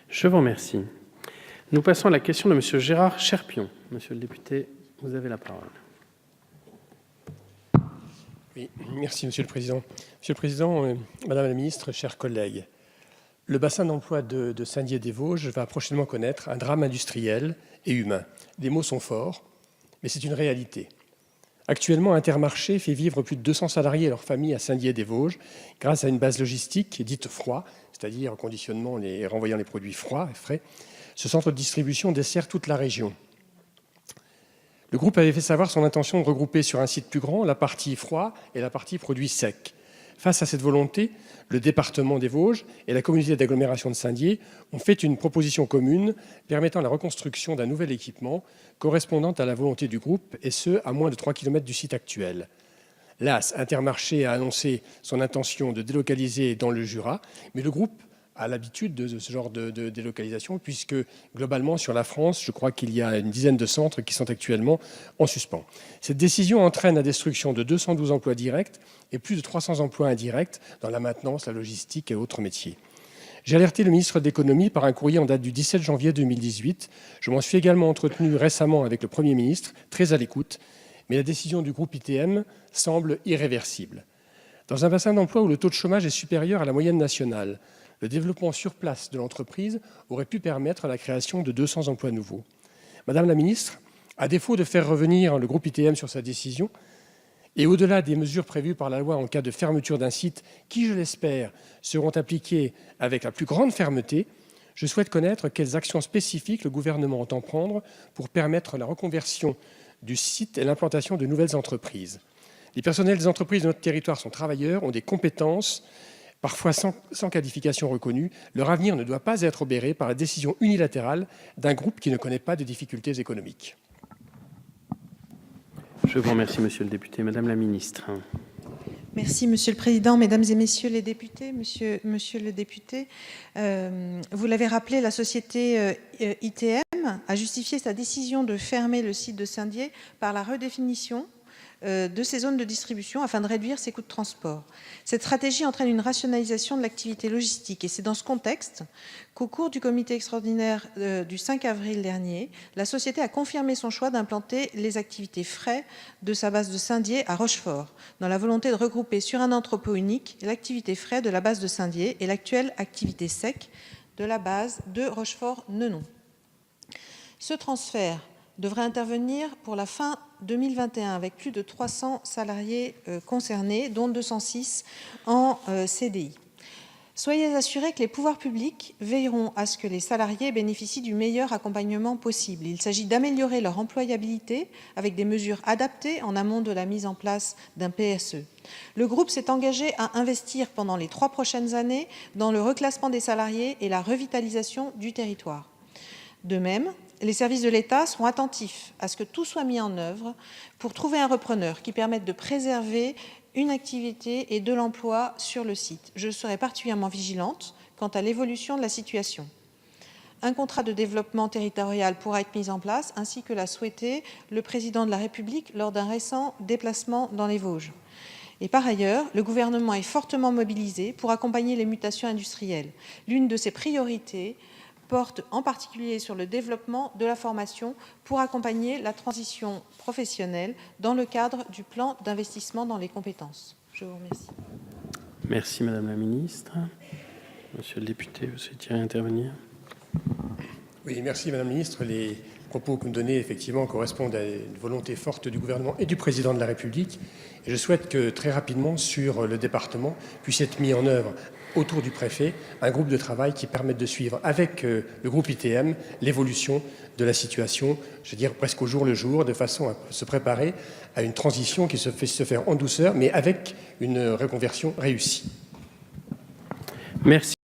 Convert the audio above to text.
Je vous remercie. Nous passons à la question de M. Gérard Cherpion. Monsieur le député, vous avez la parole. Oui, merci Monsieur le Président. Monsieur le Président, Madame la Ministre, chers collègues, le bassin d'emploi de Saint-Dié-des-Vosges va prochainement connaître un drame industriel et humain. Les mots sont forts, mais c'est une réalité. Actuellement, Intermarché fait vivre plus de 200 salariés et leurs familles à Saint-Dié-des-Vosges grâce à une base logistique dite froid, c'est-à-dire conditionnement et renvoyant les produits froids et frais. Ce centre de distribution dessert toute la région. Le groupe avait fait savoir son intention de regrouper sur un site plus grand la partie froid et la partie produits secs. Face à cette volonté, le département des Vosges et la communauté d'agglomération de Saint-Dié ont fait une proposition commune permettant la reconstruction d'un nouvel équipement correspondant à la volonté du groupe, et ce, à moins de 3 km du site actuel. L'AS Intermarché a annoncé son intention de délocaliser dans le Jura, mais le groupe a l'habitude de ce genre de délocalisation, puisque globalement, sur la France, je crois qu'il y a une dizaine de centres qui sont actuellement en suspens. Cette décision entraîne la destruction de 212 emplois directs et plus de 300 emplois indirects dans la maintenance, la logistique et autres métiers. J'ai alerté le ministre de l'Économie par un courrier en date du 17 janvier 2018. Je m'en suis également entretenu récemment avec le Premier ministre, très à l'écoute, mais la décision du groupe ITM semble irréversible. Dans un bassin d'emploi où le taux de chômage est supérieur à la moyenne nationale, le développement sur place de l'entreprise aurait pu permettre la création de 200 emplois nouveaux. Madame la ministre, à défaut de faire revenir le groupe ITM sur sa décision, et au-delà des mesures prévues par la loi en cas de fermeture d'un site, qui, je l'espère, seront appliquées avec la plus grande fermeté, je souhaite connaître quelles actions spécifiques le gouvernement entend prendre pour permettre la reconversion du site et l'implantation de nouvelles entreprises. Les personnels des entreprises de notre territoire sont travailleurs, ont des compétences, parfois sans qualification reconnue. Leur avenir ne doit pas être obéré par la décision unilatérale d'un groupe qui ne connaît pas de difficultés économiques. Je vous remercie, Monsieur le député. Madame la ministre. Merci, Monsieur le Président, Mesdames et Messieurs les députés. Monsieur le député, vous l'avez rappelé, la société ITM a justifié sa décision de fermer le site de Saint-Dié par la redéfinition de ces zones de distribution afin de réduire ses coûts de transport. Cette stratégie entraîne une rationalisation de l'activité logistique, et c'est dans ce contexte qu'au cours du comité extraordinaire du 5 avril dernier, la société a confirmé son choix d'implanter les activités frais de sa base de Saint-Dié à Rochefort, dans la volonté de regrouper sur un entrepôt unique l'activité frais de la base de Saint-Dié et l'actuelle activité sec de la base de Rochefort-Nenon. Ce transfert devrait intervenir pour la fin 2021 avec plus de 300 salariés concernés, dont 206 en CDI. Soyez assurés que les pouvoirs publics veilleront à ce que les salariés bénéficient du meilleur accompagnement possible. Il s'agit d'améliorer leur employabilité avec des mesures adaptées en amont de la mise en place d'un PSE. Le groupe s'est engagé à investir pendant les 3 prochaines années dans le reclassement des salariés et la revitalisation du territoire. De même, les services de l'État seront attentifs à ce que tout soit mis en œuvre pour trouver un repreneur qui permette de préserver une activité et de l'emploi sur le site. Je serai particulièrement vigilante quant à l'évolution de la situation. Un contrat de développement territorial pourra être mis en place, ainsi que l'a souhaité le Président de la République lors d'un récent déplacement dans les Vosges. Et par ailleurs, le gouvernement est fortement mobilisé pour accompagner les mutations industrielles. L'une de ses priorités porte en particulier sur le développement de la formation pour accompagner la transition professionnelle dans le cadre du plan d'investissement dans les compétences. Je vous remercie. Merci, Madame la ministre. Monsieur le député, vous souhaitiez intervenir? Oui, merci Madame la ministre. Les propos que vous me donnez, effectivement, correspondent à une volonté forte du gouvernement et du Président de la République. Et je souhaite que, très rapidement, sur le département, puisse être mis en œuvre autour du préfet, un groupe de travail qui permette de suivre avec le groupe ITM l'évolution de la situation, je veux dire presque au jour le jour, de façon à se préparer à une transition qui se faire en douceur, mais avec une reconversion réussie. Merci.